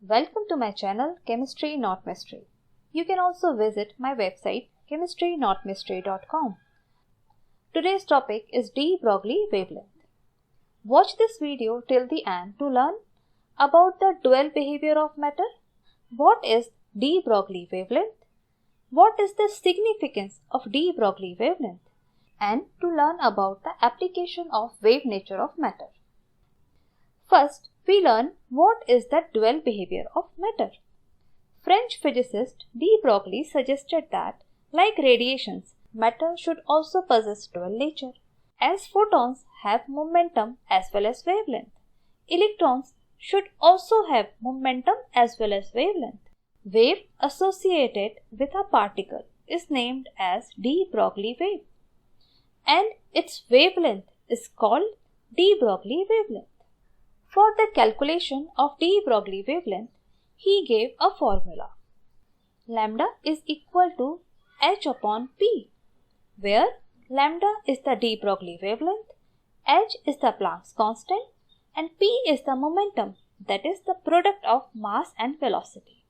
Welcome to my channel Chemistry Not Mystery. You can also visit my website chemistrynotmystery.com. Today's topic is de Broglie wavelength. Watch this video till the end to learn about the dual behavior of matter. What is de Broglie wavelength? What is the significance of de Broglie wavelength? And to learn about the application of wave nature of matter. First, we learn what is the dual behavior of matter. French physicist de Broglie suggested that, like radiations, matter should also possess dual nature. As photons have momentum as well as wavelength, electrons should also have momentum as well as wavelength. Wave associated with a particle is named as de Broglie wave, and its wavelength is called de Broglie wavelength. For the calculation of de Broglie wavelength, he gave a formula. Lambda is equal to h upon p, where lambda is the de Broglie wavelength, h is the Planck's constant, and p is the momentum, that is the product of mass and velocity.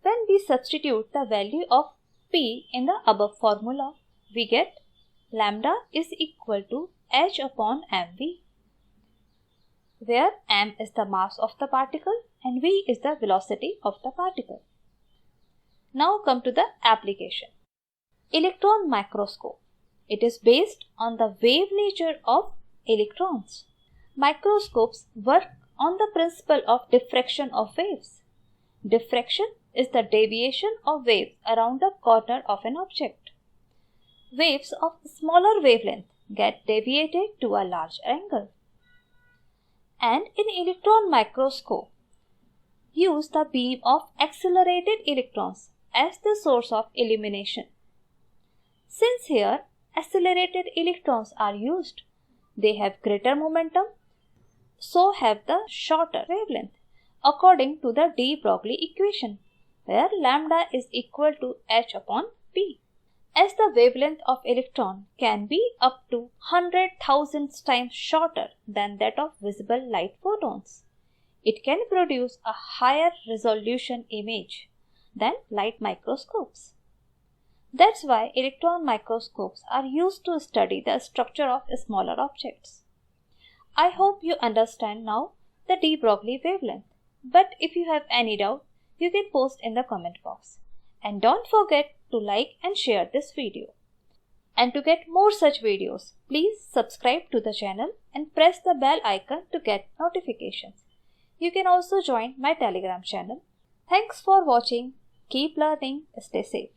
When we substitute the value of p in the above formula, we get lambda is equal to h upon mv, where m is the mass of the particle and v is the velocity of the particle. Now come to the application. Electron microscope. It is based on the wave nature of electrons. Microscopes work on the principle of diffraction of waves. Diffraction is the deviation of waves around the corner of an object. Waves of smaller wavelength get deviated to a large angle. And in electron microscope, use the beam of accelerated electrons as the source of illumination. Since here accelerated electrons are used, they have greater momentum, so have the shorter wavelength, according to the de Broglie equation, where lambda is equal to h upon p. As the wavelength of electron can be up to 100,000 times shorter than that of visible light photons, it can produce a higher resolution image than light microscopes. That's why electron microscopes are used to study the structure of smaller objects. I hope you understand now the de Broglie wavelength, but if you have any doubt, you can post in the comment box. And don't forget to like and share this video. And to get more such videos, please subscribe to the channel and press the bell icon to get notifications. You can also join my Telegram channel. Thanks for watching. Keep learning. Stay safe.